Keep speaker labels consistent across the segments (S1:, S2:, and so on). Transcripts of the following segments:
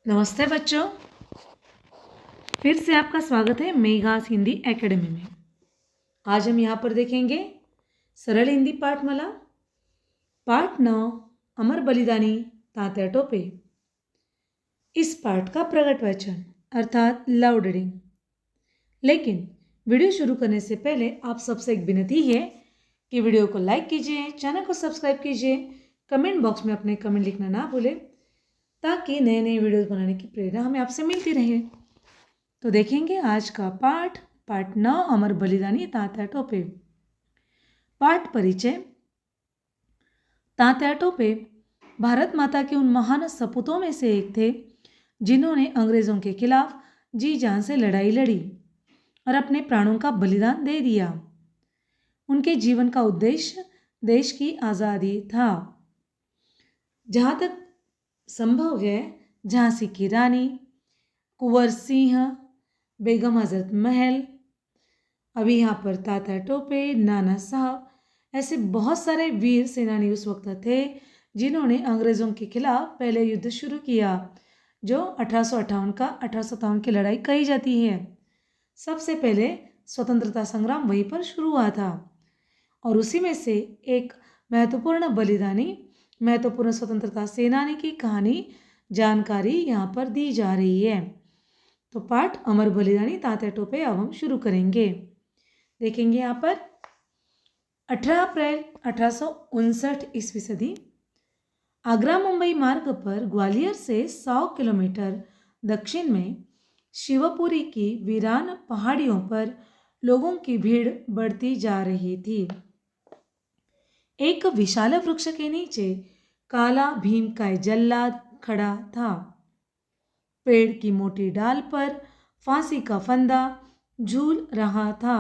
S1: नमस्ते बच्चों, फिर से आपका स्वागत है मेघास हिंदी एकेडमी में। आज हम यहाँ पर देखेंगे सरल हिंदी पाठमाला पाठ 9 अमर बलिदानी तात्या टोपे। इस पाठ का प्रकट वचन अर्थात लाउड रीडिंग। लेकिन वीडियो शुरू करने से पहले आप सबसे एक विनती है कि वीडियो को लाइक कीजिए, चैनल को सब्सक्राइब कीजिए, कमेंट बॉक्स में अपने कमेंट लिखना ना भूलें ताकि नए नए वीडियोस बनाने की प्रेरणा हमें आपसे मिलती रहे। तो देखेंगे आज का पाठ 9 अमर बलिदानी तात्या टोपे। पाठ परिचय। तात्या टोपे भारत माता के उन महान सपूतों में से एक थे जिन्होंने अंग्रेजों के खिलाफ जी जान से लड़ाई लड़ी और अपने प्राणों का बलिदान दे दिया। उनके जीवन का उद्देश्य देश की आज़ादी था। जहाँ तक संभव है झांसी की रानी, कुंवर सिंह, बेगम हजरत महल, अभी यहाँ पर तात्या टोपे, नाना साहब, ऐसे बहुत सारे वीर सेनानी उस वक्त थे जिन्होंने अंग्रेज़ों के खिलाफ पहले युद्ध शुरू किया जो 1858 की लड़ाई कही जाती है। सबसे पहले स्वतंत्रता संग्राम वहीं पर शुरू हुआ था और उसी में से एक महत्वपूर्ण स्वतंत्रता सेनानी की कहानी जानकारी यहाँ पर दी जा रही है। तो पाठ अमर बलिदानी तात्या टोपे अब हम शुरू करेंगे। देखेंगे यहाँ पर 18 अप्रैल 1859 ईस्वी सदी आगरा मुंबई मार्ग पर ग्वालियर से 100 किलोमीटर दक्षिण में शिवपुरी की वीरान पहाड़ियों पर लोगों की भीड़ बढ़ती जा रही थी। एक विशाल वृक्ष के नीचे काला भीमकाय जल्लाद खड़ा था। पेड़ की मोटी डाल पर फांसी का फंदा झूल रहा था।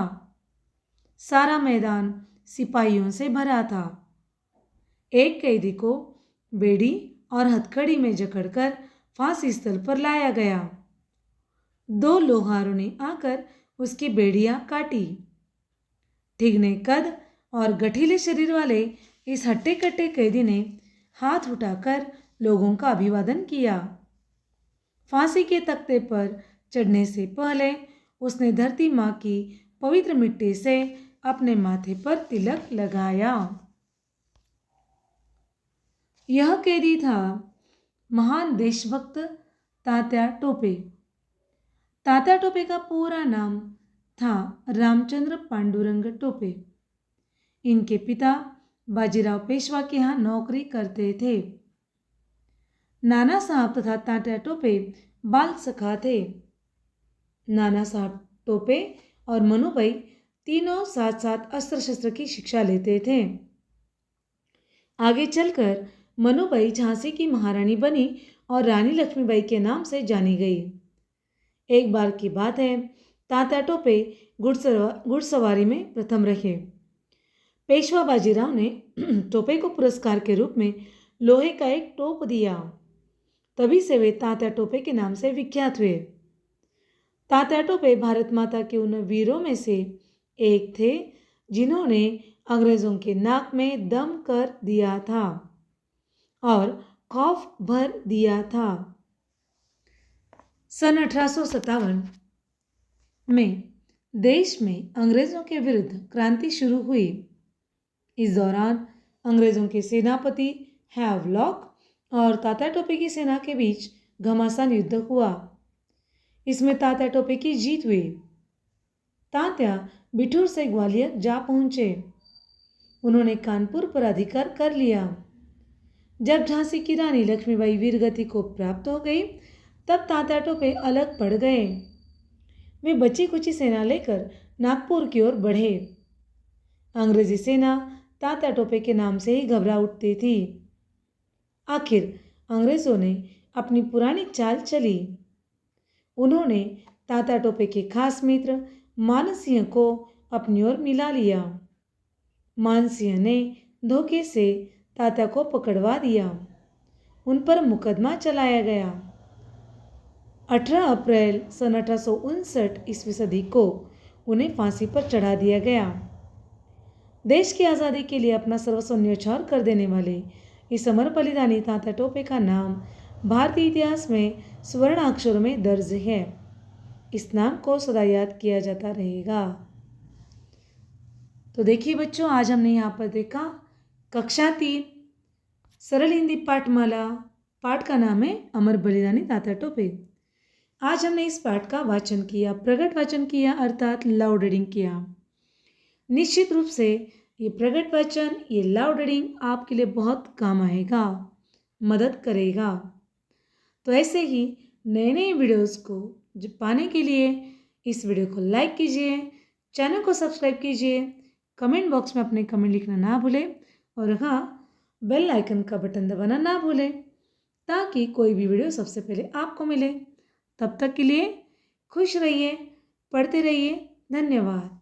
S1: सारा मैदान सिपाहियों से भरा था। एक कैदी को बेड़ी और हथकड़ी में जकड़कर फांसी स्थल पर लाया गया। 2 लोहारों ने आकर उसकी बेड़ियां काटी। ठिगने कद और गठीले शरीर वाले इस हट्टे कट्टे कैदी ने हाथ उठाकर लोगों का अभिवादन किया। फांसी के तख्ते पर चढ़ने से पहले उसने धरती माँ की पवित्र मिट्टी से अपने माथे पर तिलक लगाया। यह कैदी था महान देशभक्त तात्या टोपे। तात्या टोपे का पूरा नाम था रामचंद्र पांडुरंग टोपे। इनके पिता बाजीराव पेशवा के यहाँ नौकरी करते थे। नाना साहब तथा तात्या टोपे बाल सखा थे। नाना साहब टोपे और मनुभाई तीनों साथ साथ अस्त्र शस्त्र की शिक्षा लेते थे। आगे चलकर मनुबाई झांसी की महारानी बनी और रानी लक्ष्मीबाई के नाम से जानी गई। एक बार की बात है, तात्या टोपे घुड़सवारी में प्रथम रहे। पेशवा बाजीराव ने टोपे को पुरस्कार के रूप में लोहे का एक टोप दिया। तभी से वे तात्या टोपे के नाम से विख्यात हुए। तात्या टोपे भारत माता के उन वीरों में से एक थे जिन्होंने अंग्रेजों के नाक में दम कर दिया था और खौफ भर दिया था। सन 1857 में देश में अंग्रेजों के विरुद्ध क्रांति शुरू हुई। इस दौरान अंग्रेजों के सेनापति हैवलॉक और तात्या टोपे की सेना के बीच घमासान युद्ध हुआ। इसमें तात्या टोपे की जीत हुई। तात्या बिठूर से ग्वालियर जा पहुंचे। उन्होंने कानपुर पर अधिकार कर लिया। जब झांसी की रानी लक्ष्मीबाई वीरगति को प्राप्त हो गई तब तात्या टोपे अलग पड़ गए। वे बची कुची सेना लेकर नागपुर की ओर बढ़े। अंग्रेजी सेना तात्या टोपे के नाम से ही घबरा उठती थी। आखिर अंग्रेजों ने अपनी पुरानी चाल चली। उन्होंने तात्या टोपे के खास मित्र मानसिंह को अपनी ओर मिला लिया। मानसिंह ने धोखे से तात्या को पकड़वा दिया। उन पर मुकदमा चलाया गया। 18 अप्रैल सन 1859 ईस्वी सदी को उन्हें फांसी पर चढ़ा दिया गया। देश की आज़ादी के लिए अपना सर्वस्व न्यौछावर कर देने वाले इस अमर बलिदानी तात्या टोपे का नाम भारतीय इतिहास में स्वर्ण अक्षरों में दर्ज है। इस नाम को सदा याद किया जाता रहेगा। तो देखिए बच्चों, आज हमने यहाँ पर देखा कक्षा 3 सरल हिंदी पाठमाला। पाठ का नाम है अमर बलिदानी तात्या टोपे। आज हमने इस पाठ का वाचन किया, प्रगट वाचन किया, अर्थात लाउड रीडिंग किया। निश्चित रूप से ये प्रगट वाचन, ये लाउड रीडिंग आपके लिए बहुत काम आएगा, मदद करेगा। तो ऐसे ही नए नए वीडियोस को पाने के लिए इस वीडियो को लाइक कीजिए, चैनल को सब्सक्राइब कीजिए, कमेंट बॉक्स में अपने कमेंट लिखना ना भूलें और हाँ, बेल आइकन का बटन दबाना ना भूलें ताकि कोई भी वीडियो सबसे पहले आपको मिले। तब तक के लिए खुश रहिए, पढ़ते रहिए। धन्यवाद।